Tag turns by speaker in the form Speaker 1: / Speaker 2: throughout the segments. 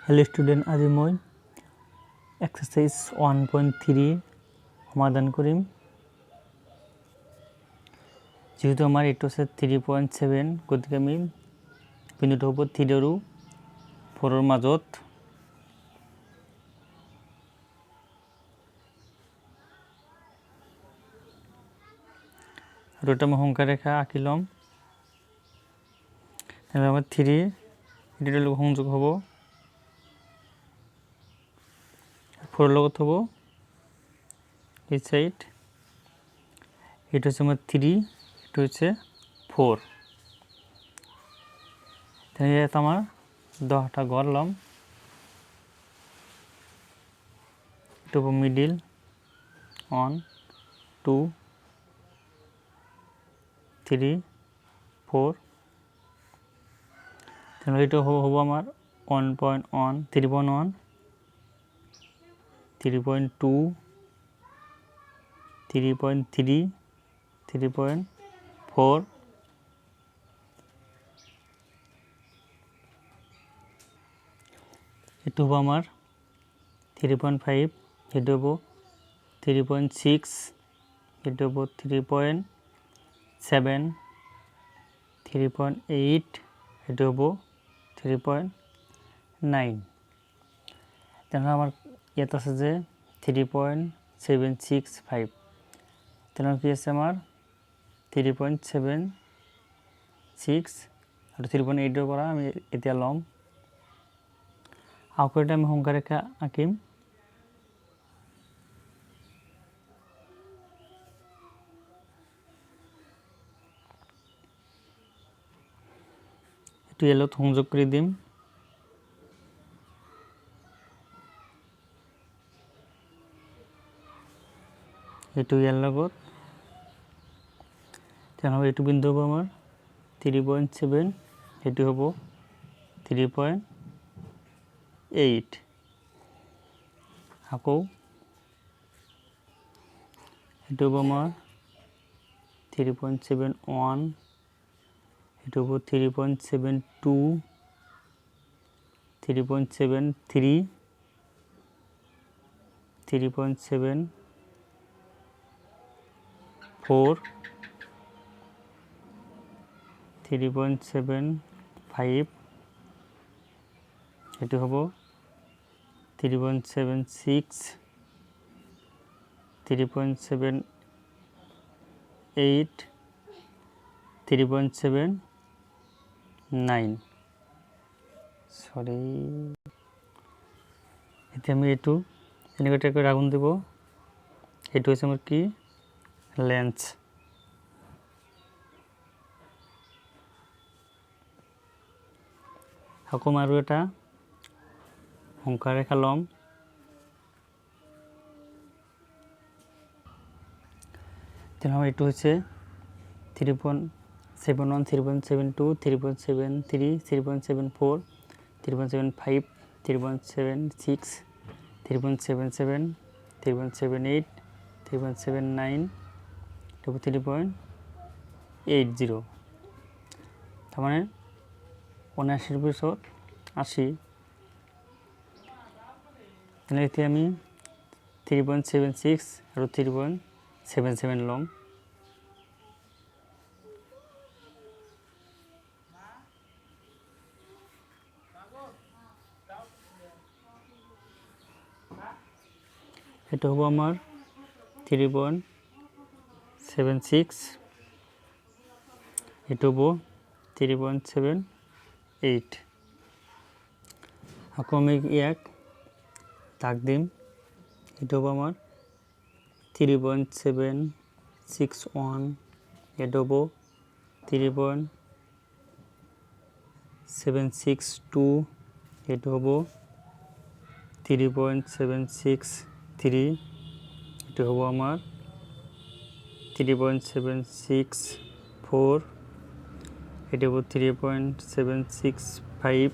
Speaker 1: Hello student, আজি মই exercise 1.3 সমাধান কৰিম। যেহেতু আমাৰ এইটো আছে 3.7, গতিকে আমি বিন্দুটো হ'ব 3 আৰু 4 মাজত। আৰু এটা মই সংখ্যা ৰেখা আঁকি ল'ম। তেনেহ'লে আমাৰ 3 এইটোৰ লগত সংযোগ হ'ব, 4 লগত হ'ব এই সাইড। এটা হচ্ছে আমার 3, এটা হচ্ছে 4। তাহলে এটা আমার 10টা গড়লাম। এটা মিডিল 1 2 3 4। তাহলে এটা হবো আমার 1.1 3.1 3.2 3.3 3.4 এটা হবো আমার 3.5, এটা হবো 3.6, এটা হবো 3.7 3.8, এটা হবো 3.9। তাহলে আমার ইয়াত আছে যে 3.765। তাহলে কি আছে আমার 3.76 আর 3.8 পৰা আমি এতিয়া ল'ম। আকৌ এটা আমি সংখ্যা ৰেখা আঁকিম। এইটো এলত সংযোগ কৰি দিম। এইটো ইয়াৰ লগত। তেনেহ'লে এইটো বিন্দু হ'ব আমাৰ 3.7, এইটো হ'ব 3.8। আকৌ এইটো হ'ব আমাৰ 3.71, এইটো হ'ব 3.72 3.73 3.74 3.75, এটো হবো 3.76 3.78 3.79। সরি, এতে আমি এইটো এনেকৈ করে আগুন দেব। এইটো হচ্ছে আমার কি লেন্স। আকৌ আৰু এটা সংখ্যা ৰেখা ল'ম। তেনেহ'লে এইটো হৈছে 3.71 3.72 3.73 3.74 3.75 3.76 3.77 3.78 3.79 3.80। তার মানে 79 পিছত 80। তাহলে এতে আমি 3.76 আর 3.77 ল'ম। এটা হবো আমার 3.76, এটা হবো 3.78। আকৌ আমি ইয়াক দাগ দিম। এটা হবো আমার 3.761, এটা হবো 3.762, এটা হবো 3.763, এটা হবো আমার 3.764, এটা হবো 3.765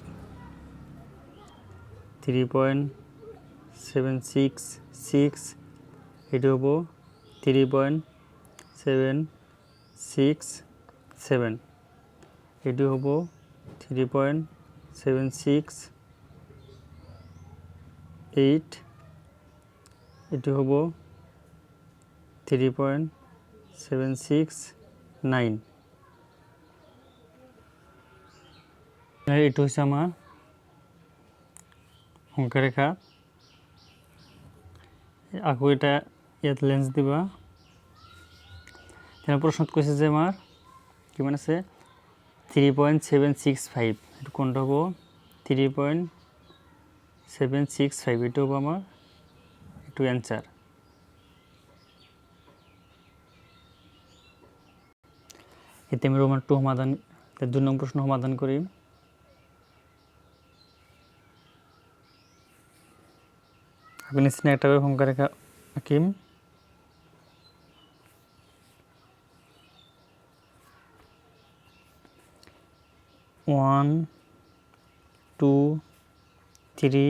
Speaker 1: 3.766, এটা হবো 3.767, এটা হবো 3.76 8, এটি হবো 3.769। এটা হচ্ছে আমার অঙ্করেখা। আঁকো, এটা ইয়াত লেন্স দিবা। প্রশ্ন করেছে যে আমার কি মানে আছে 3.765, এটা কোনটা হবো 3.765, এটা হবো আমার একটু অ্যান্সার। এতে আমি রোমান 2 সমাধান, 2 নম্বর প্রশ্ন সমাধান করি। আপনি একটা অঙ্করেখা আঁকিম। ওয়ান, 2, 3,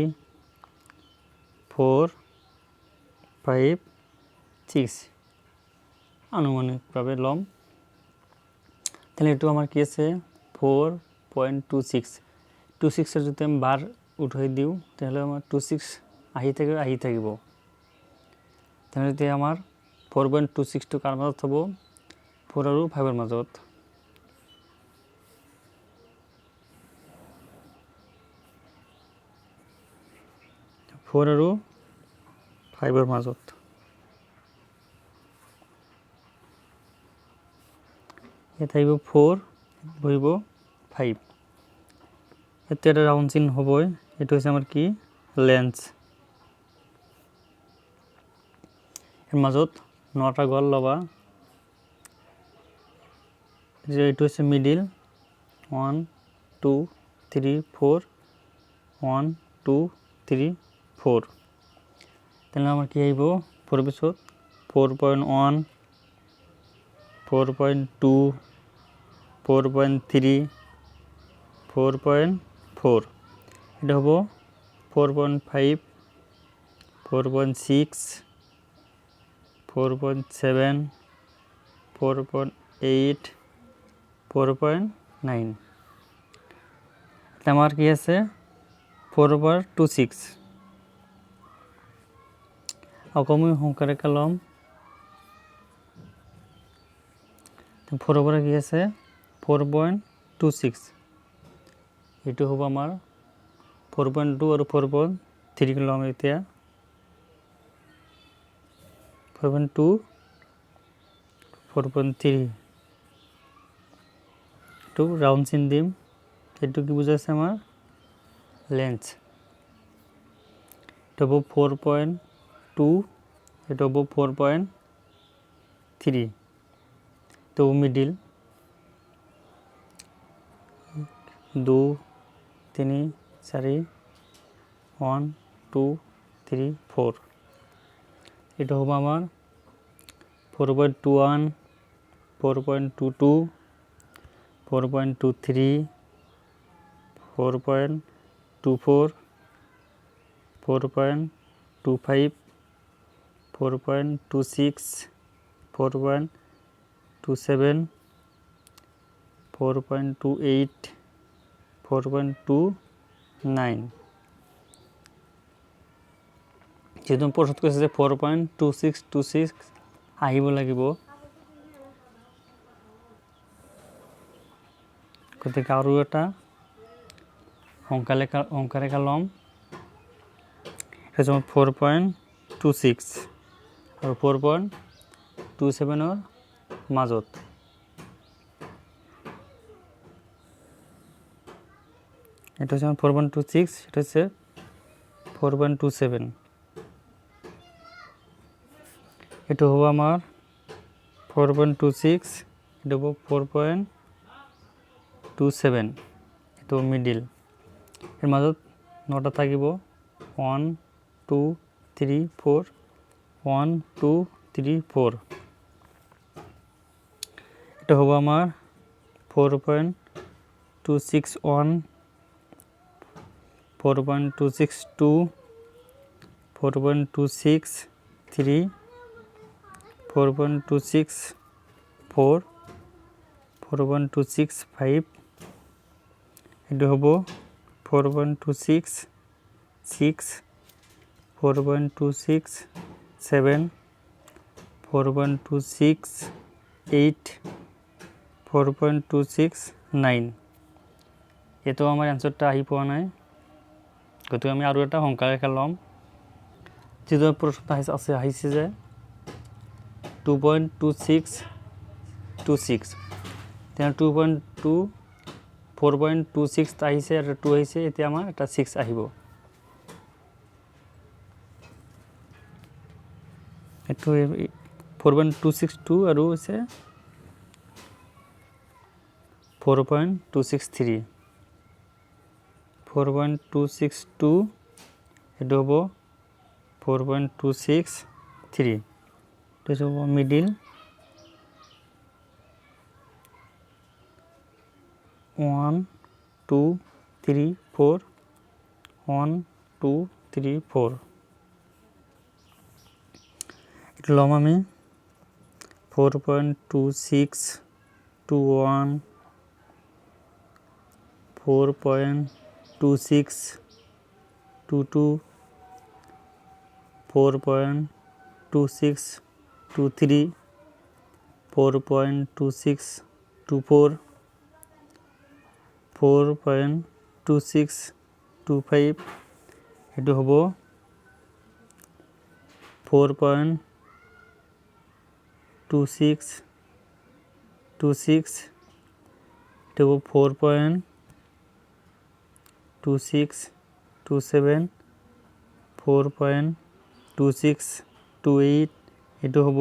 Speaker 1: 4, 5, 6 আনুমানিকভাবে লম। তাহলে একটু আমার কি আছে 4.26 যদি আমি বার উঠাই দিও তাহলে আমার 26 আহি থাকিব। তাহলে যদি আমার 4.26 টু কার মাজত হব 4 আৰু 5 মাজত। 4 আৰু 5 মাজত। এ থাকিব 4, বহিব 5। এতে এটা রাউন্ড চিহ্ন হবই। এটা হচ্ছে আমার কি লেন্স। এর মাজত 9টা গল লবা। যে এটা হচ্ছে মিডিল 1, 2, 3, 4, 1, 2, 3, 4। তাহলে আমার কি আইব 4 পিছত 4.1, 4.2, 4.3, 4.4। এটা হবো 4.5, 4.6, 4.7, 4.8, 4.9। আমার কি আছে 4/26। অকমি সংখ্যারে কলম 4 ওপরে কি আছে 4.26। এটু হবো আমার 4.2 আর 4.3 কলম। এতিয়া 4.2, 4.3 একটু রাউন্ড চিন দিম। একটু কি বুঝাচ্ছে আমার লেন্স। এটা হবো 4.2, এটা হবো 4.3, তো মিডিল 2, 3, 4, 1, 2, 3, 4। এটা হবো আমার 4.21, 4.22, 4.23, 4.24, 4.25, 4.26, 4.27, 4.28, 4.29। যেহেতু প্রশ্ন করেছে যে 4.2626 আহিব লাগিব, গতিকে আৰু এটা অংকারেখা লম। এটা যেমন 4.26 আৰু 4.27 মাজত। এটা হচ্ছে 4.26, এটা হচ্ছে 4.27। এটা হবো আমার 4.26, এটা হবো 4.27, এটা মিডিল। এর মাজত 9টা থাকিব 1, 2, 3, 4, 1, 2, 3, 4। এটা হবো আমার 4.261, 4.262, 4.263, 4.264, 4.265। এটা হবো 4.266, 4.267 4.268 4.269 এইটো আমাৰ এনসারটা আহি পোৱা নাই গতিকে আমি আৰু এটা সংখ্যা ৰেখা ল'ম যিটো প্ৰশ্ন আহিছে যে 2.2626 তেনে 2.2 4.26 আহিছে আৰু 2 আহিছে এতিয়া আমাৰ এটা 6 আহিব এটো 4.262 আৰু আছে 4.263 4.262 এটো হ'ব 4.263 এটো হ'ব মিডল 1 2 3 4 1 2 3 4 এটো লম আমি 4.2621 4.2622 4.2623 4.2624 4.2625 এটো হ'ব 4.2626 এটো হ'ব 4.2627 4.2628 এটো হ'ব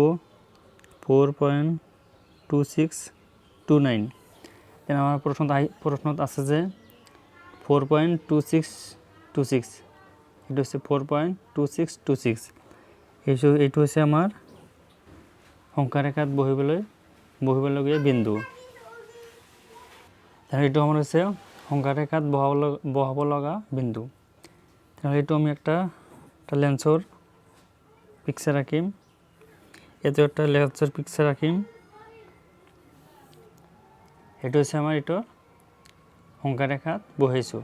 Speaker 1: 4.2629 তেনে আমাৰ প্ৰশ্নত আছে যে 4.2626 এটো হচ্ছে 4.2626 এইটো হচ্ছে আমাৰ সংখ্যা ৰেখাত বহিবলগীয়া বিন্দু তাহলে এইটো আমাৰ হচ্ছে সংখ্যা ৰেখাত বহাব লগা বিন্দু তাহলে এইটো আমি একটা লেন্সৰ পিকচার আঁকিম এটো একটা লেন্সৰ পিকচার আঁকিম এটো হচ্ছে আমার এটা সংখ্যা রেখাত বহাইছো